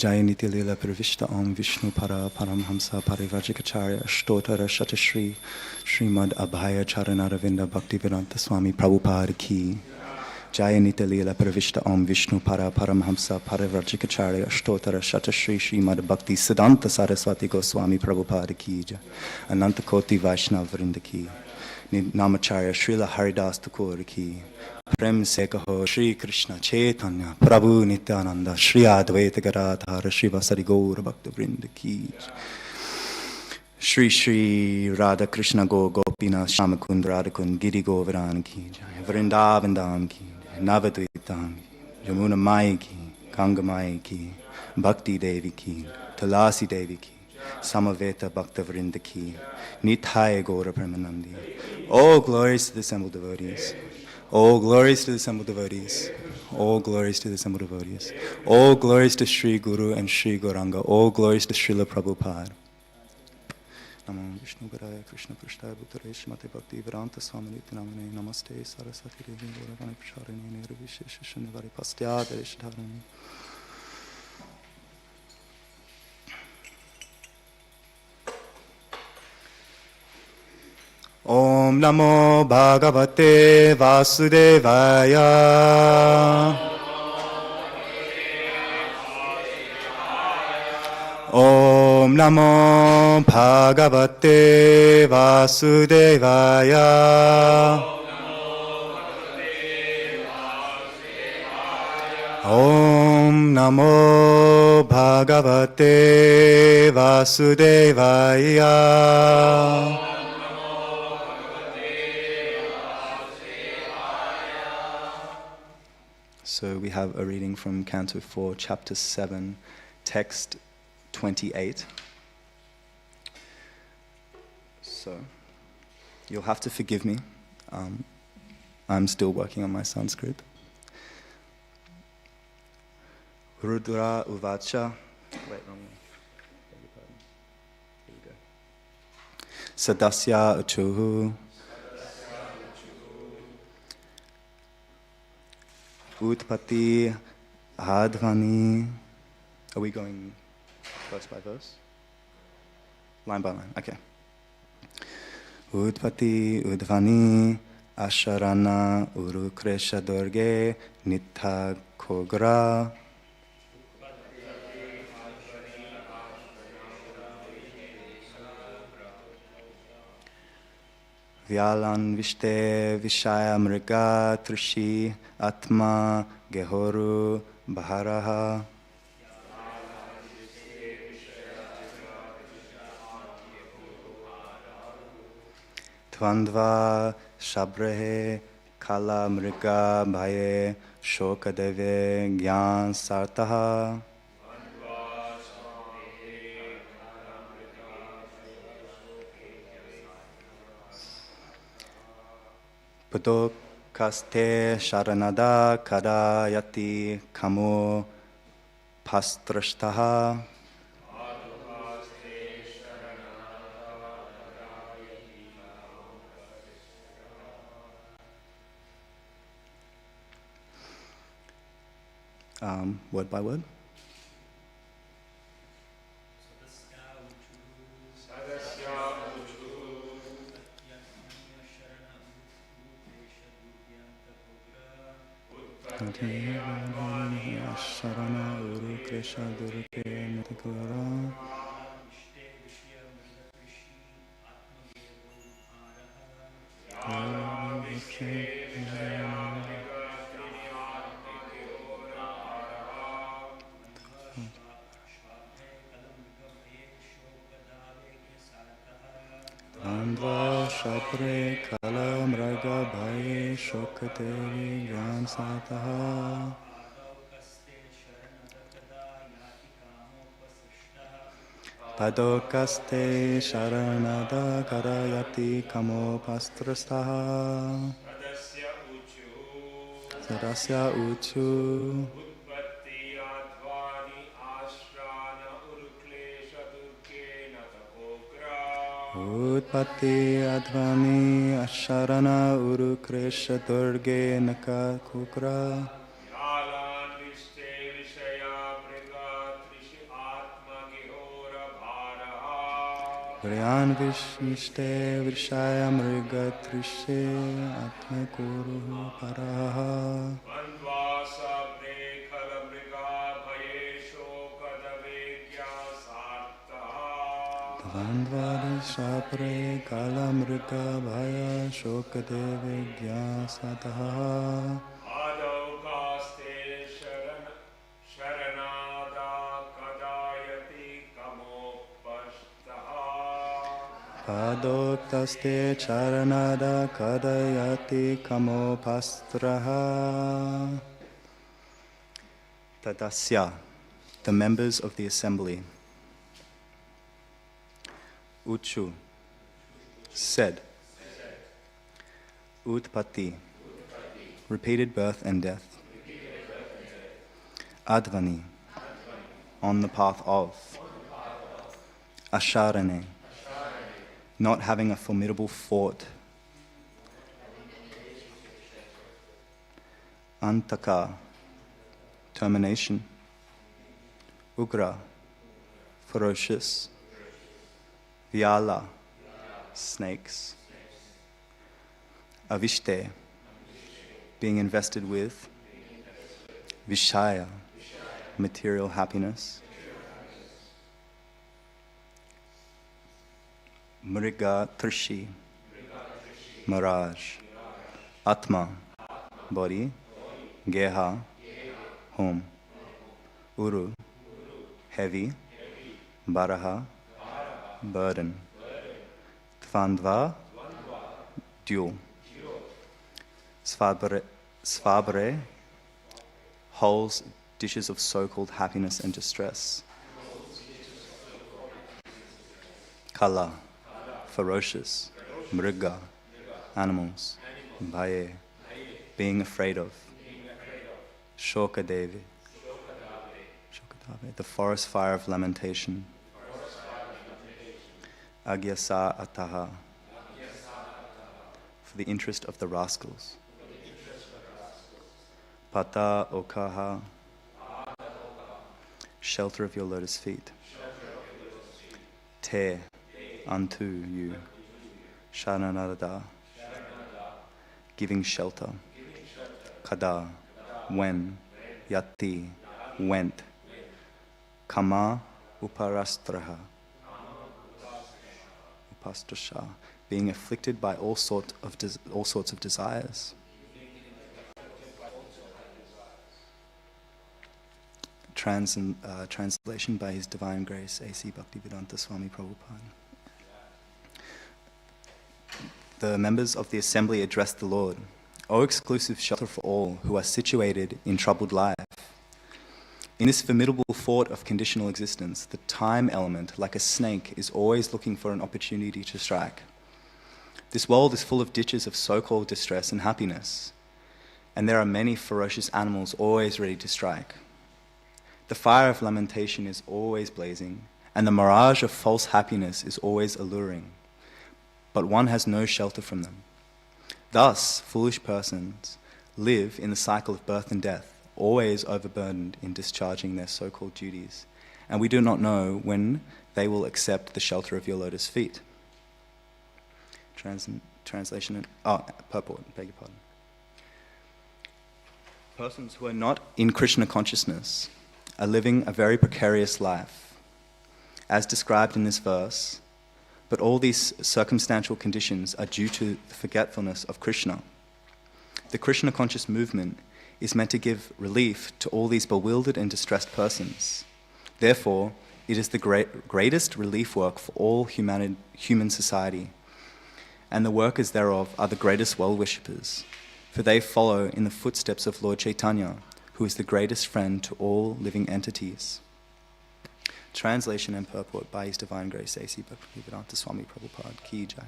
Jayaniti Lila Pravishta Om Vishnu Para Paramhamsa Parivrajikacharya Ashtotara Shatashri Srimad Abhaya Charanaravinda Bhaktivedanta Swami Prabhupada Ki Jayanita Lila Pravishta Om Vishnu Para Paramhamsa Parivrajikacharya Ashtotara Shatashri Srimad Bhakti Siddhanta Saraswati Goswami Prabhupada Ki Ananta Koti Vaishnav Vrinda Ki Namacharya Srila Haridas Thakur Ki Prem se kaho Shri Krishna Chaitanya Prabhu Nityananda Shri Advaita Gadadhara Shri Vasari Gaura Bhakta Vrinda Ki Shri Shri Radha Krishna Go Gopinath Shamakund Radhakund Giri Govardhan Ki Vrindavan Dham Ki Navadvip Dham Ki Yamuna Mai Ki Ganga Mai Ki Bhakti Devi Ki Tulasi Devi Ki Samaveta Bhakta Vrinda Ki Nithaya Gaura Premanandi. All glories to the assembled devotees. All glories to the assembled devotees. All glories to the assembled devotees. All glories to Sri Guru and Sri Gauranga. All glories to Srila Prabhupada. Namo Vishnu Padaya Krishna Prasthaya Bhutare Shrimate Bhakti Vedanta Swami Namane Namaste Saraswati Devi Gauravani Prasharini Nirvishesha Shunivari Pastyadare Shadharani. Om Namo Bhagavate Vasudevaya. Om Namo Bhagavate Vasudevaya. Om Namo Bhagavate Vasudevaya. So we have a reading from Canto 4, Chapter 7, Text 28. So you'll have to forgive me. I'm still working on my Sanskrit. Rudra Uvacha. Wait, wrong one. Beg your pardon. Here we go. Sadasya Uchuhu. Utpati Advani. Are we going verse by verse? Line by line, okay. Utpati Udvani Asharana Urukresha Durge Nitha Kogra. Vyalan Vishte Vishaya Mriga Trishi Atma Gehoru Baharaha. Tvandva Shabrehe Kala Mriga Bhaye Shokadeve Gyan Sartaha. Pudokaste Sharanada Kadayati Kamo Pastrashtaha. Word by word. Sharana Uru Kresha Durke Nitakura. Andva Shapre Kala Mraga Bhaye Shokatevi Gyan Sataha. Padokaste Sharanada Karayati Kamo Pastrastaha. Sadasya Uchu. Utpati Advani Asharana Urukresha Durge Naka Kukra. Vryan Vishnishte Vrishaya Mrigatrishe Atme Kuru Paraha Vandvadi Shapre Kalamrika Bhaya Shokadeve Gyasataha Padoktaste Charanada Kadayati Kamopastraha. Tadasya, the members of the assembly. Uchu, said. Utpatti, repeated birth and death. Advani, on the path of. Asharane, not having a formidable fort. Antaka, termination. Ugra, ferocious. Vyala, snakes. Avishte, being invested with. Vishaya, material happiness. Mriga Trishi, Mirage. Atma, body. Geha, home. Uru, heavy. Baraha, burden. Tvandva, dual. Svabre, holds dishes of so-called happiness and distress. Kala, ferocious. Mriga, animals. Bhaye, being afraid of. Shokadevi, the forest fire of lamentation. Agyasa ataha, for the interest of the rascals. Pata okaha, shelter of your lotus feet. Te, unto you. Sharanada, giving shelter. Kada, when. Yati, went. Kama uparastraha, upastrasha, being afflicted by all sorts of desires. Translation by His Divine Grace, A.C. Bhaktivedanta Swami Prabhupada. The members of the assembly addressed the Lord. O exclusive shelter for all who are situated in troubled life. In this formidable fort of conditional existence, the time element, like a snake, is always looking for an opportunity to strike. This world is full of ditches of so-called distress and happiness, and there are many ferocious animals always ready to strike. The fire of lamentation is always blazing, and the mirage of false happiness is always alluring, but one has no shelter from them. Thus, foolish persons live in the cycle of birth and death, always overburdened in discharging their so-called duties, and we do not know when they will accept the shelter of your lotus feet. Translation, purport, beg your pardon. Persons who are not in Krishna consciousness are living a very precarious life, as described in this verse, but all these circumstantial conditions are due to the forgetfulness of Krishna. The Krishna conscious movement is meant to give relief to all these bewildered and distressed persons. Therefore, it is the greatest relief work for all human society, and the workers thereof are the greatest well-wishers, for they follow in the footsteps of Lord Chaitanya, who is the greatest friend to all living entities. Translation and purport by His Divine Grace, A.C. Bhaktivedanta Swami Prabhupada Ki Jai.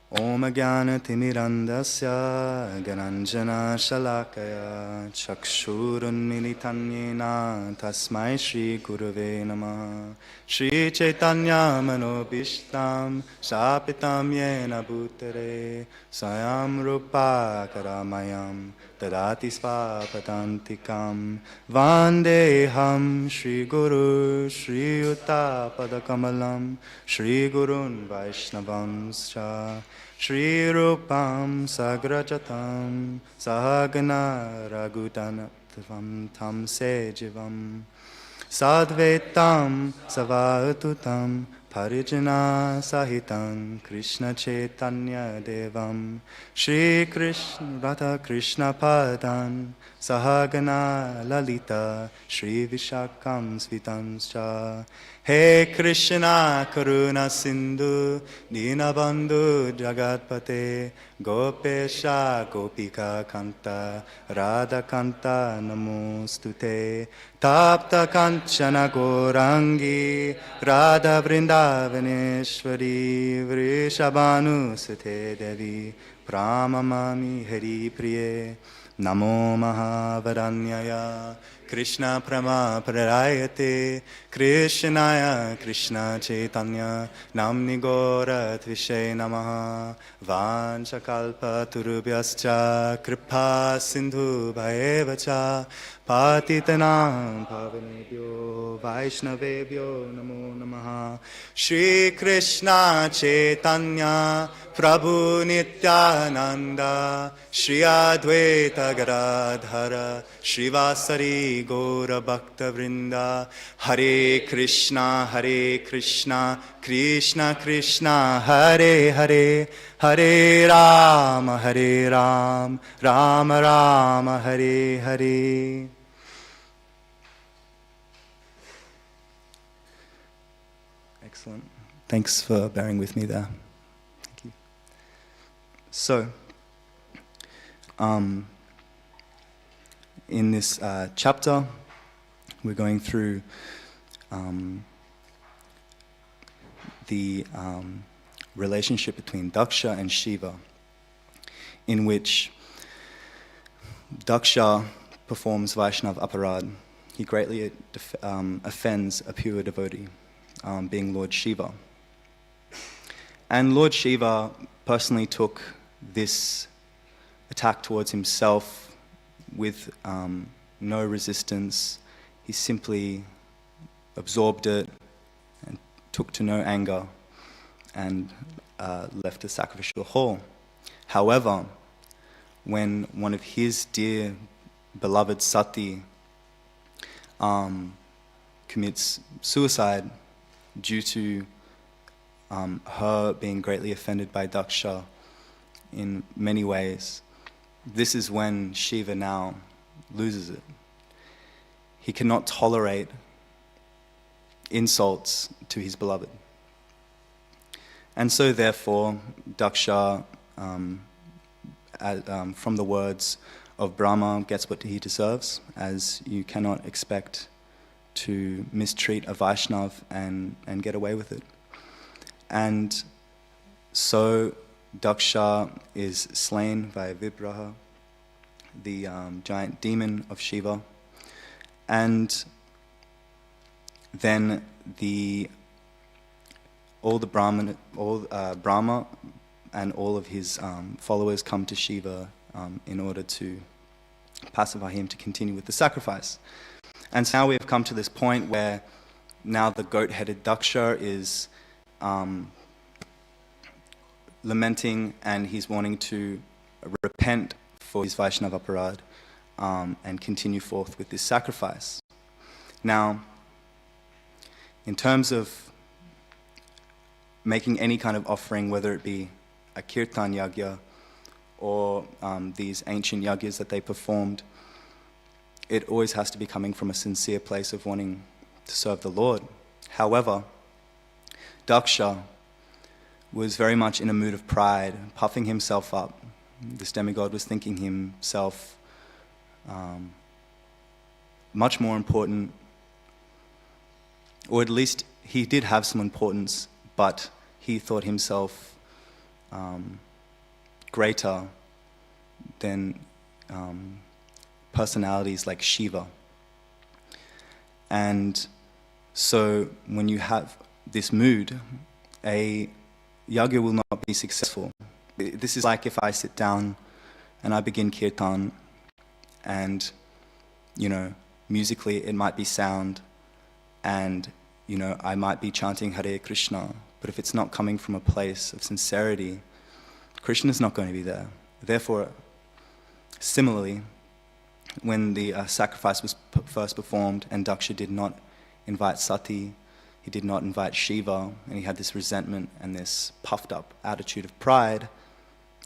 Om Jnana-timirandasya Gyananjana-shalakaya Chakshurunmilitanyena Tasmai Shri Gurave Namaha Shri Chaitanya Manobishtam Shapitam Yena Bhutare Swayam Rupa Karamayam Tadati Svapatantikam Vandeham Shri Guru Shri Yuta Padakamalam Shri Gurun Vaishnavamscha Shri Rupam Sagrajatam Sahagana Ragudanatvam Tam Sejivam Sadvetam Savatutam Parijana Sahitam Krishna Chaitanya Devam Shri Krishna Radha Krishna Padan Sahagana Lalita Shri Vishakam Svitanscha He Krishna Karuna Sindhu Dinabandhu Jagatpate Gopesha Gopika Kanta Radha Kanta Namostute Tapta Kanchana Gorangi Radha Vrindavaneshwari Vrishabhanu Sute Devi Pramamami Hari Priye Namo Mahavaranyaya Krishna Prama Prarayate Krishnaya Krishna Chaitanya Namni Gora Tvishe Namaha Vanchakalpa Turubhyascha Kripa Sindhu Bhaevacha Patitanam Pavanebhyo Vaishnavebhyo Namo Namaha Shri Krishna Chaitanya Prabhu Nityananda Shri Advaita Gadadhara Srivasari Gaura Bhakta Vrinda Hare Krishna Krishna Krishna Hare Hare Hare Rama Rama Rama Hare Hare. Excellent. Thanks for bearing with me there. Thank you. So, in this chapter, we're going through the relationship between Daksha and Shiva, in which Daksha performs Vaishnav aparad. He greatly offends a pure devotee, being Lord Shiva. And Lord Shiva personally took this attack towards himself with no resistance. He simply absorbed it and took to no anger and left the sacrificial hall. However, when one of his dear beloved Sati commits suicide due to her being greatly offended by Daksha in many ways, this is when Shiva now loses it. He cannot tolerate insults to his beloved. And so therefore, Daksha, from the words of Brahma, gets what he deserves, as you cannot expect to mistreat a Vaishnav and get away with it. And so Daksha is slain by Vibraha, the giant demon of Shiva, and then Brahma and all of his followers come to Shiva in order to pacify him to continue with the sacrifice. And so now we have come to this point where now the goat-headed Daksha is lamenting, and he's wanting to repent for his Vaishnava aparad and continue forth with this sacrifice. Now, in terms of making any kind of offering, whether it be a kirtan yagya or these ancient yagyas that they performed, it always has to be coming from a sincere place of wanting to serve the Lord. However, Daksha was very much in a mood of pride, puffing himself up. This demigod was thinking himself much more important, or at least he did have some importance, but he thought himself greater than personalities like Shiva. And so when you have this mood, a yagya will not be successful. This is like if I sit down and I begin kirtan, and, you know, musically it might be sound, and, you know, I might be chanting Hare Krishna, but if it's not coming from a place of sincerity, Krishna's not going to be there. Therefore, similarly, when the sacrifice was first performed and Daksha did not invite Sati, he did not invite Shiva, and he had this resentment and this puffed up attitude of pride,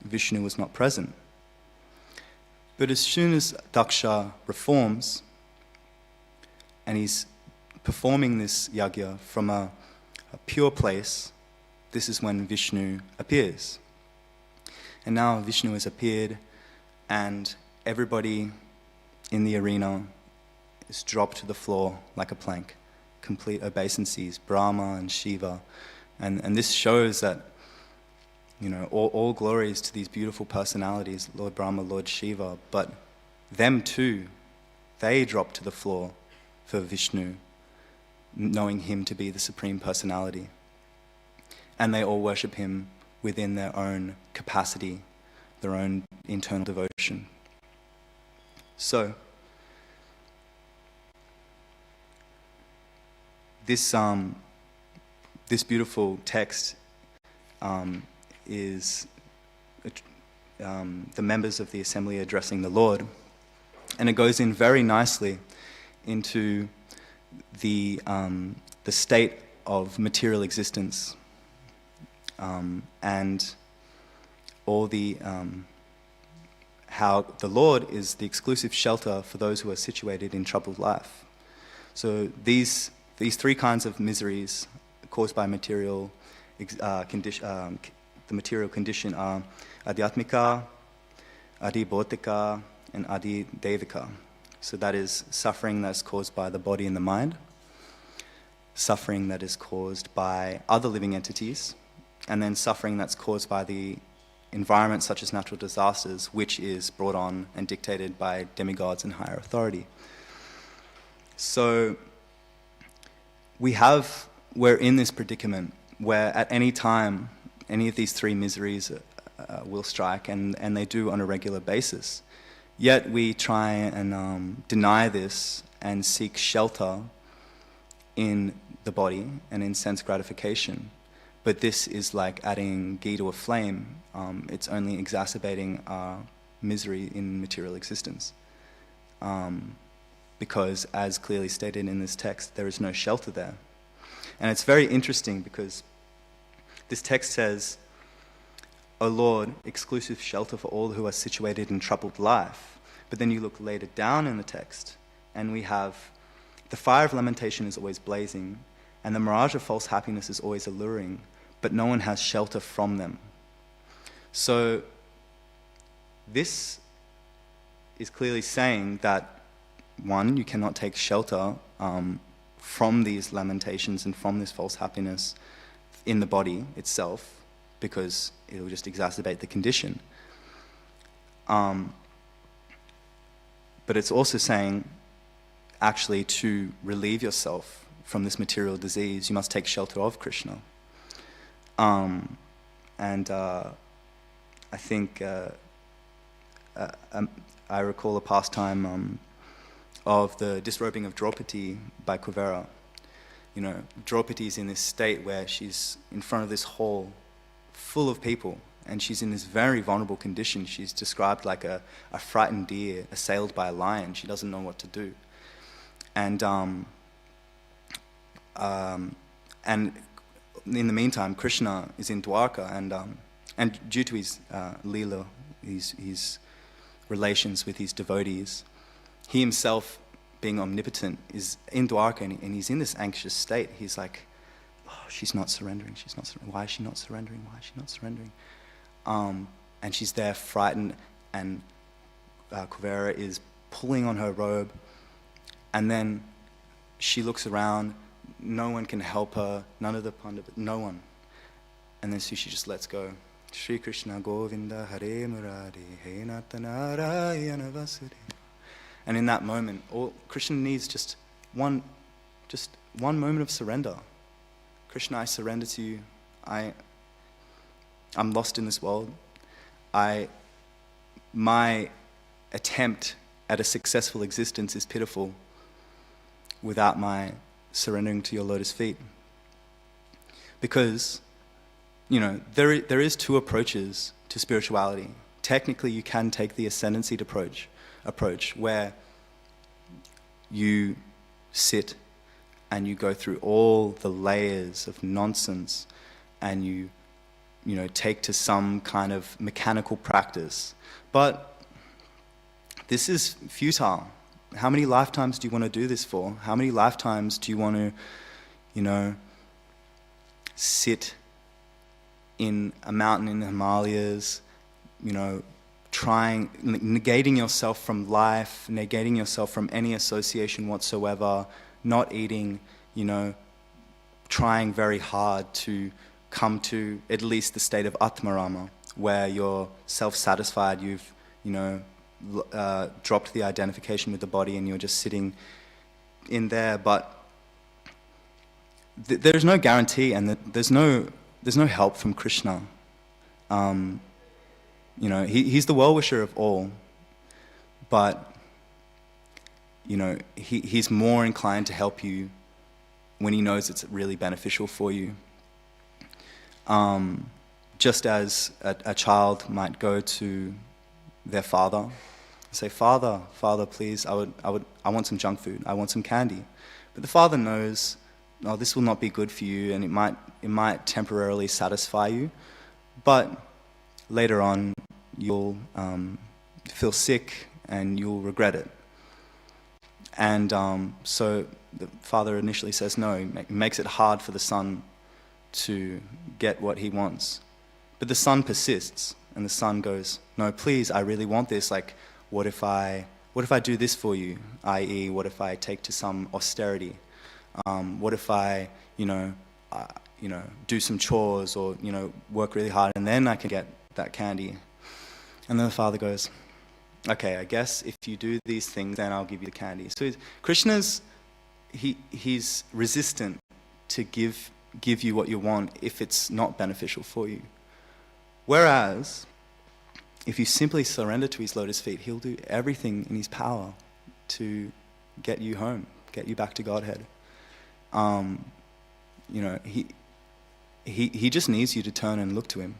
Vishnu was not present. But as soon as Daksha reforms, and he's performing this yagya from a pure place, this is when Vishnu appears. And now Vishnu has appeared, and everybody in the arena is dropped to the floor like a plank. Complete obeisances, Brahma and Shiva. And this shows that, you know, all glories to these beautiful personalities, Lord Brahma, Lord Shiva, but them too, they drop to the floor for Vishnu, knowing him to be the Supreme Personality. And they all worship him within their own capacity, their own internal devotion. So, this beautiful text is the members of the assembly addressing the Lord, and it goes in very nicely into the state of material existence, and all the how the Lord is the exclusive shelter for those who are situated in troubled life. So these three kinds of miseries caused by material condition, the material condition are adhyatmika, adhibhautika, and adhidevika. So that is suffering that's caused by the body and the mind, suffering that is caused by other living entities, and then suffering that's caused by the environment such as natural disasters, which is brought on and dictated by demigods and higher authority. So we're in this predicament where at any time, any of these three miseries will strike, and they do on a regular basis. Yet we try and deny this and seek shelter in the body and in sense gratification. But this is like adding ghee to a flame. It's only exacerbating our misery in material existence. Because, as clearly stated in this text, there is no shelter there. And it's very interesting because this text says, O Lord, exclusive shelter for all who are situated in troubled life. But then you look later down in the text, and we have the fire of lamentation is always blazing, and the mirage of false happiness is always alluring, but no one has shelter from them. So this is clearly saying that, one, you cannot take shelter from these lamentations and from this false happiness in the body itself, because it will just exacerbate the condition. But it's also saying, actually, to relieve yourself from this material disease, you must take shelter of Krishna. I think I recall a pastime of the disrobing of Draupadi by Kuvera. You know, Draupadi is in this state where she's in front of this hall full of people, and she's in this very vulnerable condition. She's described like a frightened deer assailed by a lion. She doesn't know what to do. And in the meantime, Krishna is in Dwarka, and due to his lila, his relations with his devotees, he himself, being omnipotent, is in Dwarka, and he's in this anxious state. He's like, oh, she's not surrendering, she's not surrendering. Why is she not surrendering? Why is she not surrendering? And she's there frightened, and Kuvera is pulling on her robe, and then she looks around. No one can help her, none of the Pandavas, no one. And then Sushi just lets go. Shri Krishna Govinda Hare Murari He Nata Narayana Vasudeva. And in that moment, all Krishna needs just one moment of surrender. Krishna, I surrender to you. I'm lost in this world. My attempt at a successful existence is pitiful without my surrendering to your lotus feet. Because, there is two approaches to spirituality. Technically, you can take the ascendancy approach where you sit and you go through all the layers of nonsense and you take to some kind of mechanical practice. But this is futile. How many lifetimes do you want to do this for? How many lifetimes do you want to, sit in a mountain in the Himalayas, negating yourself from life, negating yourself from any association whatsoever, not eating, trying very hard to come to at least the state of Atmarama, where you're self-satisfied, you've, dropped the identification with the body and you're just sitting in there. But there's no guarantee, and there's no help from Krishna. He's the well-wisher of all, but he's more inclined to help you when he knows it's really beneficial for you. Just as a child might go to their father, say, Father, please, I want some junk food, I want some candy. But the father knows, no, this will not be good for you, and it might temporarily satisfy you, but later on you'll feel sick and you'll regret it. And so the father initially says no. He makes it hard for the son to get what he wants. But the son persists, and the son goes, no, please, I really want this. Like, what if I do this for you? I.e., what if I take to some austerity? What if I, do some chores or, work really hard, and then I can get that candy? And then the father goes, okay, I guess if you do these things, then I'll give you the candy. So Krishna's, he's resistant to give you what you want if it's not beneficial for you. Whereas, if you simply surrender to his lotus feet, he'll do everything in his power to get you home, get you back to Godhead. He just needs you to turn and look to him.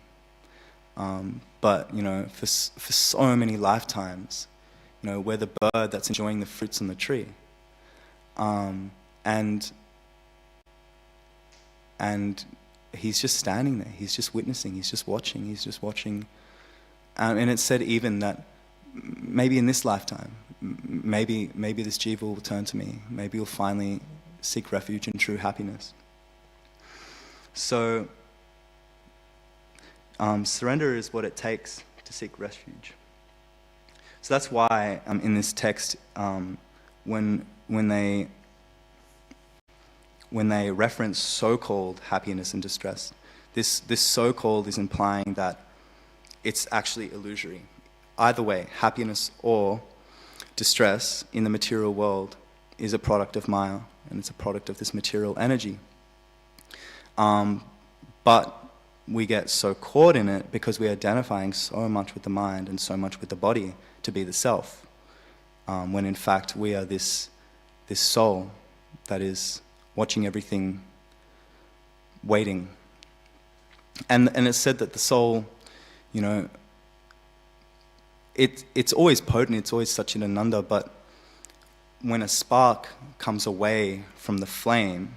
But for so many lifetimes, we're the bird that's enjoying the fruits on the tree, and he's just standing there. He's just witnessing. He's just watching. And it's said even that maybe in this lifetime, maybe this jiva will turn to me. Maybe he'll finally seek refuge in true happiness. So surrender is what it takes to seek refuge. So that's why in this text, when they reference so-called happiness and distress, this so-called is implying that it's actually illusory. Either way, happiness or distress in the material world is a product of Maya, and it's a product of this material energy. But we get so caught in it because we're identifying so much with the mind and so much with the body to be the self, when in fact we are this soul that is watching everything, waiting. And it's said that the soul, it's always potent, it's always such an ananda, but when a spark comes away from the flame,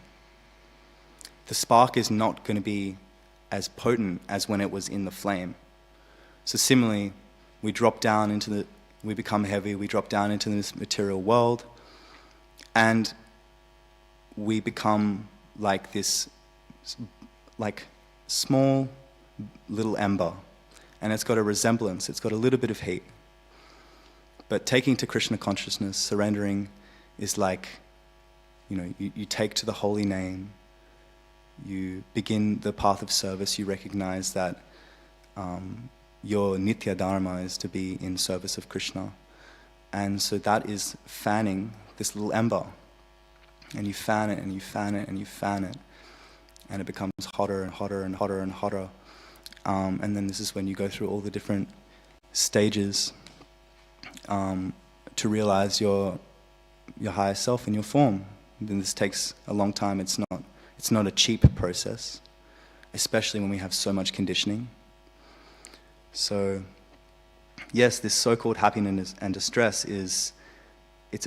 the spark is not going to be as potent as when it was in the flame. So similarly, we become heavy, we drop down into this material world, and we become like this, like small little ember, and it's got a resemblance, it's got a little bit of heat. But taking to Krishna consciousness, surrendering, is like, you take to the holy name, you begin the path of service, you recognize that your nitya dharma is to be in service of Krishna. And so that is fanning this little ember. And you fan it, and you fan it, and you fan it. And it becomes hotter and hotter and hotter and hotter. And then this is when you go through all the different stages to realize your higher self in your form. Then this takes a long time. It's not a cheap process, especially when we have so much conditioning. So, yes, this so-called happiness and distress it's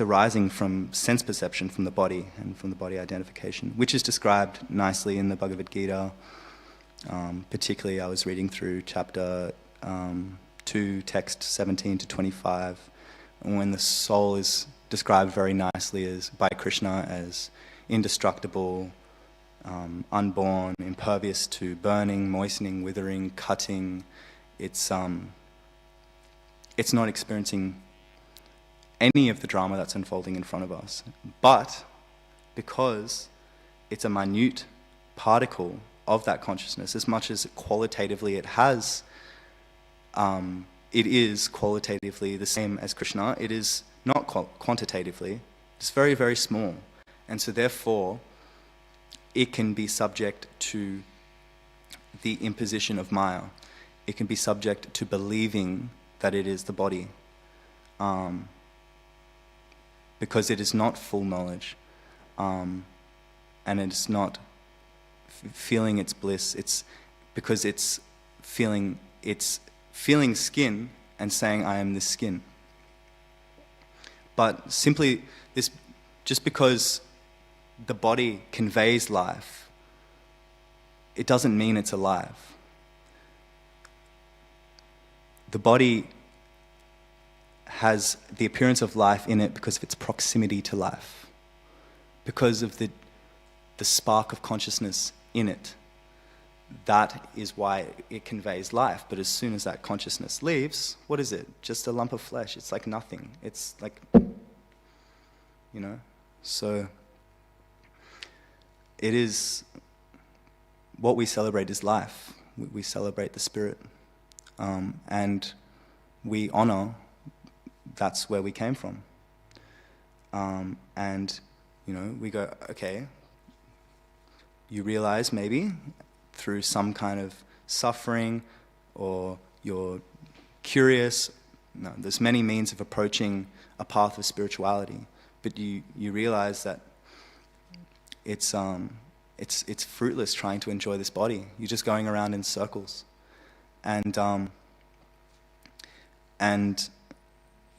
arising from sense perception from the body and from the body identification, which is described nicely in the Bhagavad Gita. Particularly, I was reading through chapter 2, text 17 to 25, when the soul is described very nicely by Krishna as indestructible, unborn, impervious to burning, moistening, withering, cutting. It's not experiencing any of the drama that's unfolding in front of us. But because it's a minute particle of that consciousness, as much as qualitatively it is qualitatively the same as Krishna, it is not quantitatively. It's very, very small. And so therefore, it can be subject to the imposition of Maya. It can be subject to believing that it is the body. Because it is not full knowledge, and it's not feeling its bliss. It's because it's feeling skin and saying, I am this skin. But simply this, just because the body conveys life, it doesn't mean it's alive. The body has the appearance of life in it because of its proximity to life, because of the spark of consciousness in it. That is why it conveys life. But as soon as that consciousness leaves, what is it? Just a lump of flesh. It's like nothing. It's like, So it is, what we celebrate is life. We celebrate the spirit. And we honor that's where we came from. And, we go, okay, you realize maybe through some kind of suffering, or you're curious. No, there's many means of approaching a path of spirituality, but you realize that it's fruitless trying to enjoy this body. You're just going around in circles, and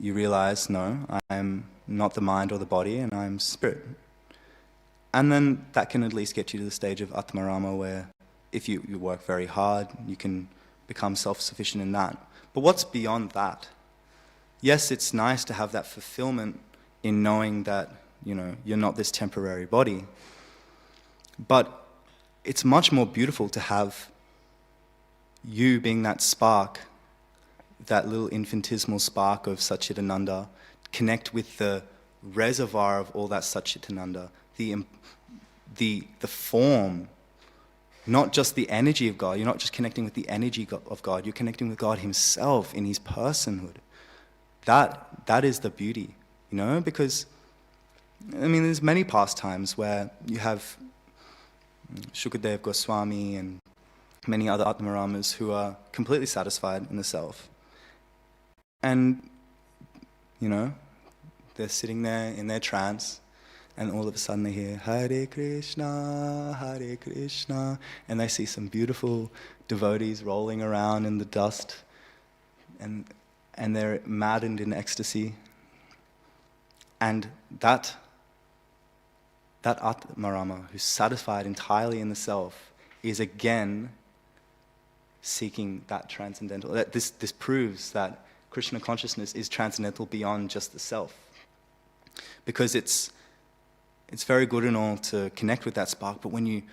you realize, no, I'm not the mind or the body, and I'm spirit. And then that can at least get you to the stage of Atmarama, where if you work very hard, you can become self-sufficient in that. But what's beyond that? Yes, it's nice to have that fulfillment in knowing that, you're not this temporary body. But it's much more beautiful to have you being that spark, that little infinitesimal spark of Satchitananda, connect with the reservoir of all that Satchitananda, the form, not just the energy of God. You're not just connecting with the energy of God, you're connecting with God himself in his personhood. That is the beauty, because, there's many pastimes where you have Shukadev Goswami and many other Atmaramas who are completely satisfied in the self. And, they're sitting there in their trance, and all of a sudden they hear Hare Krishna, and they see some beautiful devotees rolling around in the dust, and they're maddened in ecstasy. And that Atmarama, who's satisfied entirely in the self, is again seeking that transcendental. This proves that Krishna consciousness is transcendental beyond just the self. Because it's very good and all to connect with that spark, but when you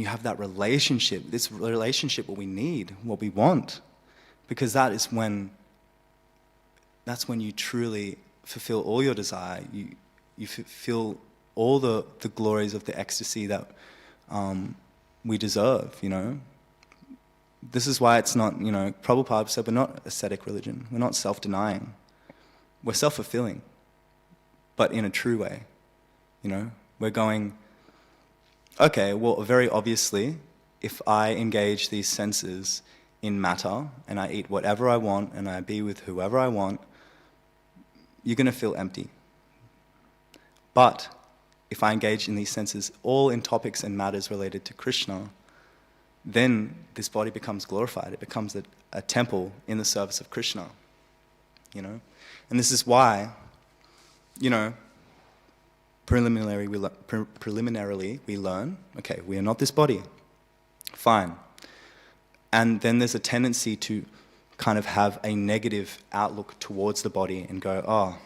have that relationship, this relationship, what we need, what we want, because that's when you truly fulfill all your desire. You fulfill all the glories of the ecstasy that we deserve, This is why it's not, Prabhupada said we're not ascetic religion. We're not self-denying. We're self-fulfilling, but in a true way. We're going, okay, well, very obviously, if I engage these senses in matter and I eat whatever I want and I be with whoever I want, you're going to feel empty. But if I engage in these senses all in topics and matters related to Krishna, then this body becomes glorified. It becomes a temple in the service of Krishna. And this is why, preliminarily we learn, okay, we are not this body. Fine. And then there's a tendency to kind of have a negative outlook towards the body and go, oh,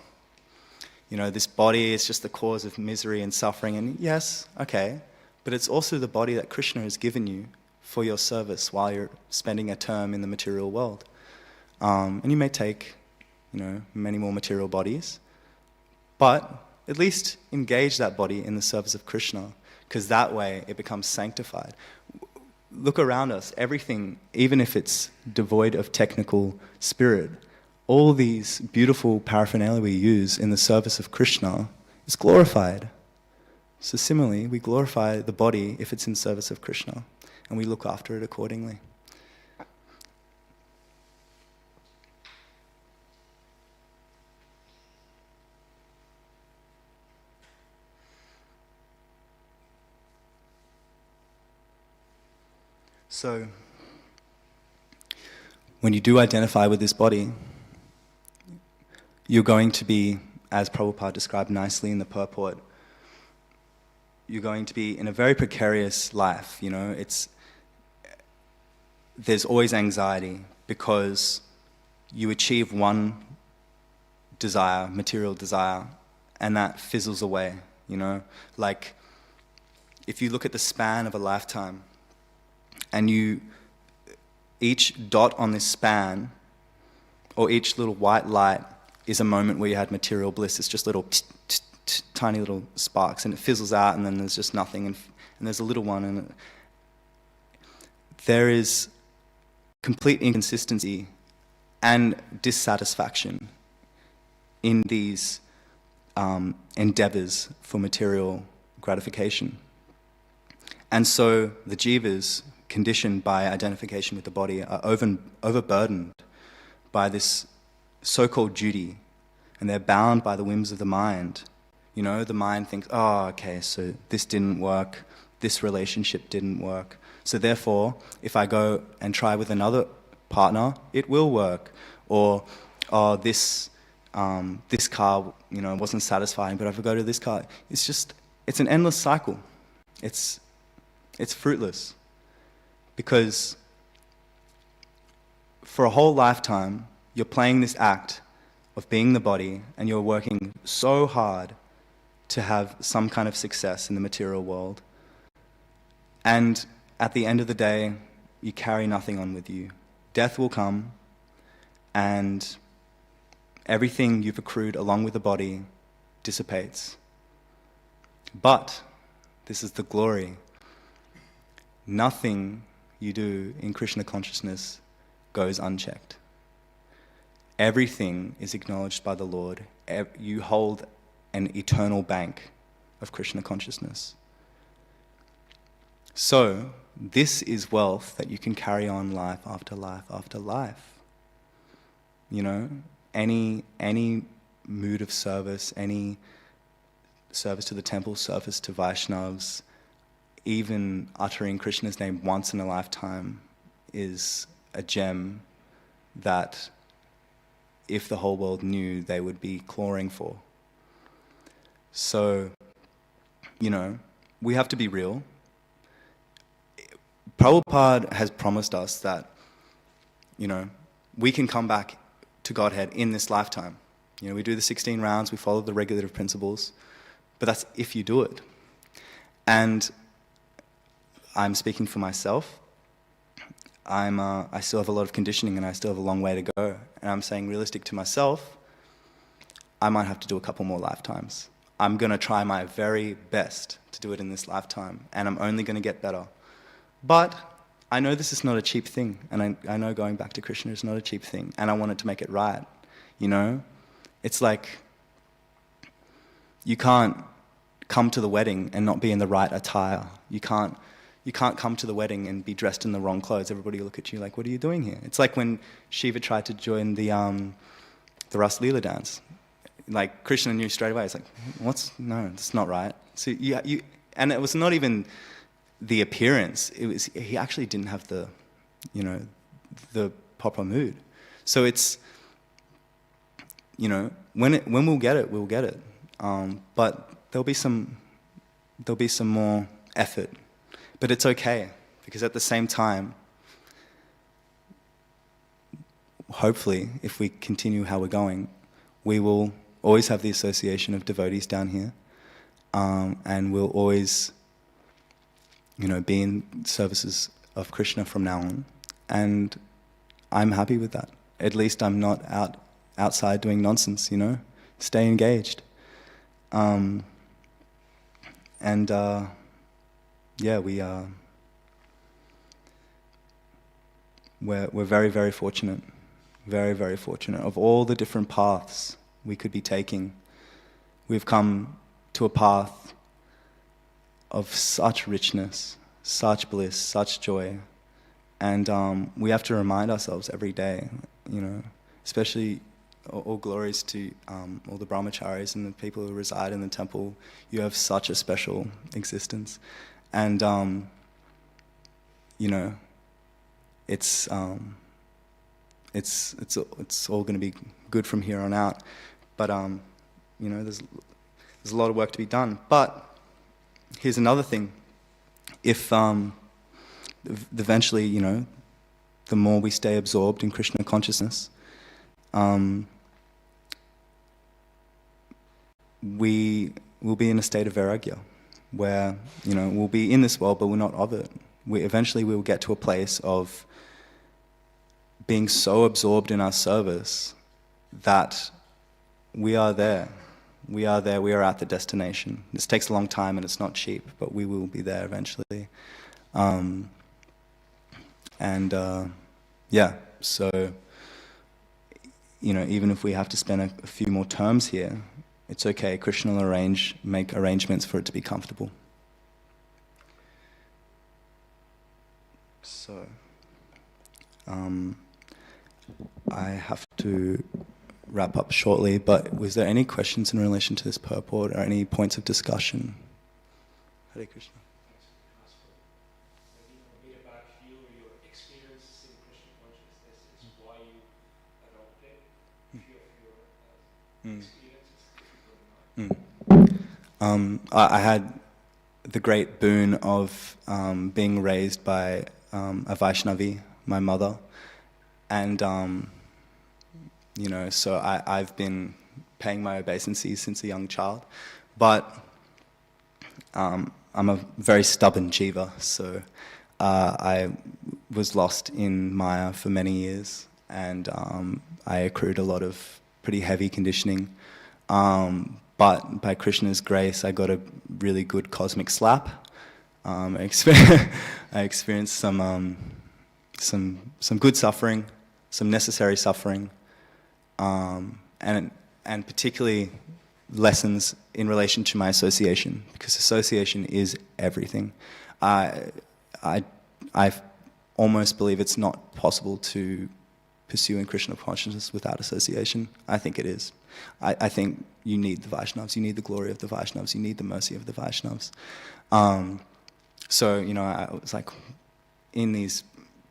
this body is just the cause of misery and suffering. And yes, okay, but it's also the body that Krishna has given you for your service while you're spending a term in the material world. And you may take, many more material bodies, but at least engage that body in the service of Krishna, because that way it becomes sanctified. Look around us, everything, even if it's devoid of technical spirit, all these beautiful paraphernalia we use in the service of Krishna is glorified. So similarly, we glorify the body if it's in service of Krishna, and we look after it accordingly. So, when you do identify with this body, you're going to be, as Prabhupada described nicely in the purport, you're going to be in a very precarious life. There's always anxiety because you achieve one desire, material desire, and that fizzles away. Like if you look at the span of a lifetime, and each dot on this span, or each little white light, is a moment where you had material bliss. It's just little tiny little sparks, and it fizzles out, and then there's just nothing, and there's a little one, and there is complete inconsistency and dissatisfaction in these endeavors for material gratification. And so the jivas, conditioned by identification with the body, are overburdened by this so-called duty, and they're bound by the whims of the mind. The mind thinks, oh, okay, so this didn't work, this relationship didn't work, so therefore, if I go and try with another partner, it will work. Or, oh, this car, wasn't satisfying, but if I go to this car, it's an endless cycle. It's fruitless. Because for a whole lifetime, you're playing this act of being the body, and you're working so hard to have some kind of success in the material world. And at the end of the day, you carry nothing on with you. Death will come, and everything you've accrued along with the body dissipates. But this is the glory. Nothing you do in Krishna consciousness goes unchecked. Everything is acknowledged by the Lord. You hold an eternal bank of Krishna consciousness. So, this is wealth that you can carry on life after life after life. Any mood of service, any service to the temple, service to Vaishnavas, even uttering Krishna's name once in a lifetime is a gem that if the whole world knew, they would be clawing for. So, we have to be real. Prabhupada has promised us that, we can come back to Godhead in this lifetime. We do the 16 rounds, we follow the regulative principles, but that's if you do it. And I'm speaking for myself. I still have a lot of conditioning and I still have a long way to go. And I'm saying realistic to myself, I might have to do a couple more lifetimes. I'm going to try my very best to do it in this lifetime, and I'm only going to get better. But I know this is not a cheap thing, and I know going back to Krishna is not a cheap thing, and I wanted to make it right, you know? It's like, you can't come to the wedding and not be in the right attire. You can't come to the wedding and be dressed in the wrong clothes. Everybody will look at you like, what are you doing here? It's like when Shiva tried to join the Ras Leela dance. Like, Krishna knew straight away. It's like, no, it's not right. So and it was not even the appearance. It was, he actually didn't have the proper mood. So it's, when we'll get it, we'll get it. But there'll be some more effort. But it's okay, because at the same time, hopefully, if we continue how we're going, we will always have the association of devotees down here, and we'll always, be in services of Krishna from now on. And I'm happy with that. At least I'm not outside doing nonsense, Stay engaged. We're very, very fortunate. Very, very fortunate. Of all the different paths we could be taking, we've come to a path of such richness, such bliss, such joy. And we have to remind ourselves every day, especially all glories to all the brahmacharis and the people who reside in the temple. You have such a special existence. And, it's all going to be good from here on out. But, there's a lot of work to be done. But here's another thing. If eventually, the more we stay absorbed in Krishna consciousness, we will be in a state of vairagya, where, we'll be in this world, but we're not of it. Eventually we will get to a place of being so absorbed in our service that we are there. We are there, we are at the destination. This takes a long time and it's not cheap, but we will be there eventually. So, even if we have to spend a few more terms here, it's okay. Krishna will make arrangements for it to be comfortable. So, I have to wrap up shortly, but was there any questions in relation to this purport or any points of discussion? Hare Krishna. A bit about you, your experiences in Krishna consciousness, is why you adopted a few of your experiences. I had the great boon of being raised by a Vaishnavi, my mother, and so I've been paying my obeisances since a young child, but I'm a very stubborn jiva, so I was lost in Maya for many years, and I accrued a lot of pretty heavy conditioning. But by Krishna's grace, I got a really good cosmic slap. I experienced some good suffering, some necessary suffering, and particularly lessons in relation to my association, because association is everything. I almost believe it's not possible to pursue in Krishna consciousness without association. I think it is. I think you need the Vaishnavas, you need the glory of the Vaishnavas, you need the mercy of the Vaishnavas. So, I was like in these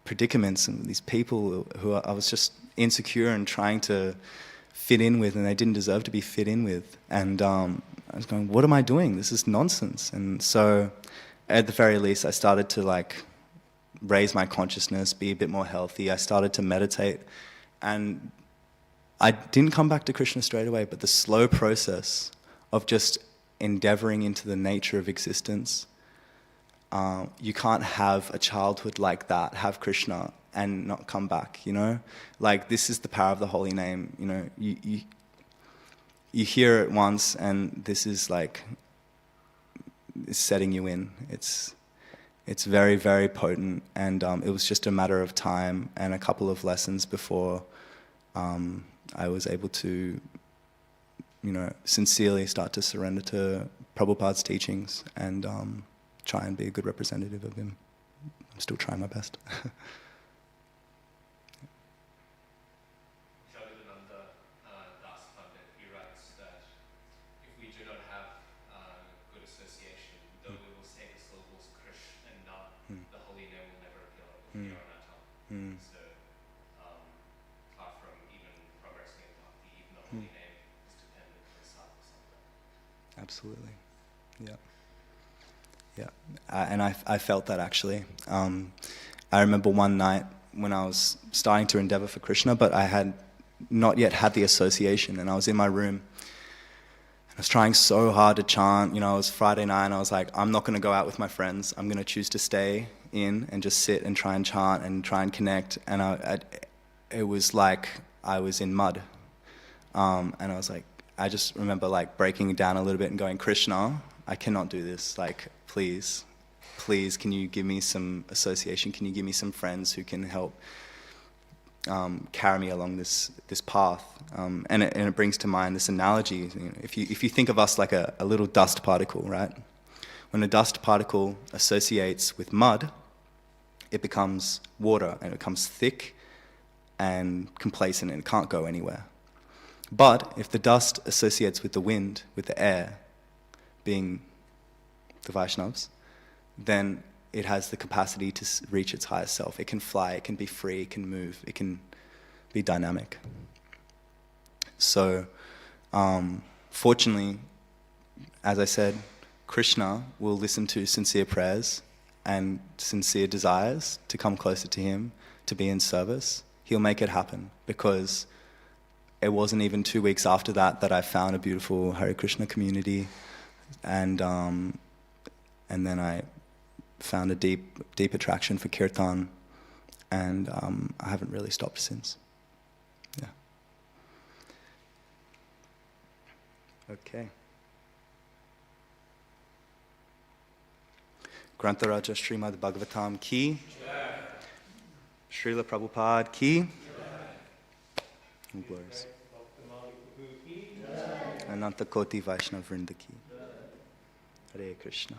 predicaments and these people who I was just insecure and trying to fit in with, and they didn't deserve to be fit in with. And I was going, what am I doing? This is nonsense. And so at the very least, I started to raise my consciousness, be a bit more healthy. I started to meditate, and I didn't come back to Krishna straight away, but the slow process of just endeavoring into the nature of existence, you can't have a childhood like that, have Krishna, and not come back, This is the power of the holy name, you hear it once, and this is it's setting you in. It's It's very, very potent, and it was just a matter of time and a couple of lessons before I was able to, sincerely start to surrender to Prabhupada's teachings and try and be a good representative of him. I'm still trying my best. So, apart from even progressing in bhakti, even the holy name is dependent on sadhana samgata. Absolutely, yeah. And I felt that actually. I remember one night when I was starting to endeavor for Krishna, but I had not yet had the association, and I was in my room. I was trying so hard to chant. It was Friday night, and I was like, I'm not going to go out with my friends. I'm going to choose to stay in and just sit and try and chant and try and connect. And it was like I was in mud. And I was like, I just remember like breaking down a little bit and going, Krishna, I cannot do this. Like, please, can you give me some association? Can you give me some friends who can help carry me along this path? And it brings to mind this analogy. If you think of us like a little dust particle, right? When a dust particle associates with mud, it becomes water, and it becomes thick and complacent, and it can't go anywhere. But if the dust associates with the wind, with the air, being the Vaishnavas, then it has the capacity to reach its highest self. It can fly, it can be free, it can move, it can be dynamic. So, fortunately, as I said, Krishna will listen to sincere prayers and sincere desires to come closer to him, to be in service. He'll make it happen, because it wasn't even 2 weeks after that I found a beautiful Hare Krishna community, and then I found a deep attraction for kirtan, and I haven't really stopped since. Yeah. Okay. Grantaraja Srimad Bhagavatam ki, Srila Prabhupada ki, and glories. Ananta Koti Vaishnava Vrinda ki. Hare Krishna.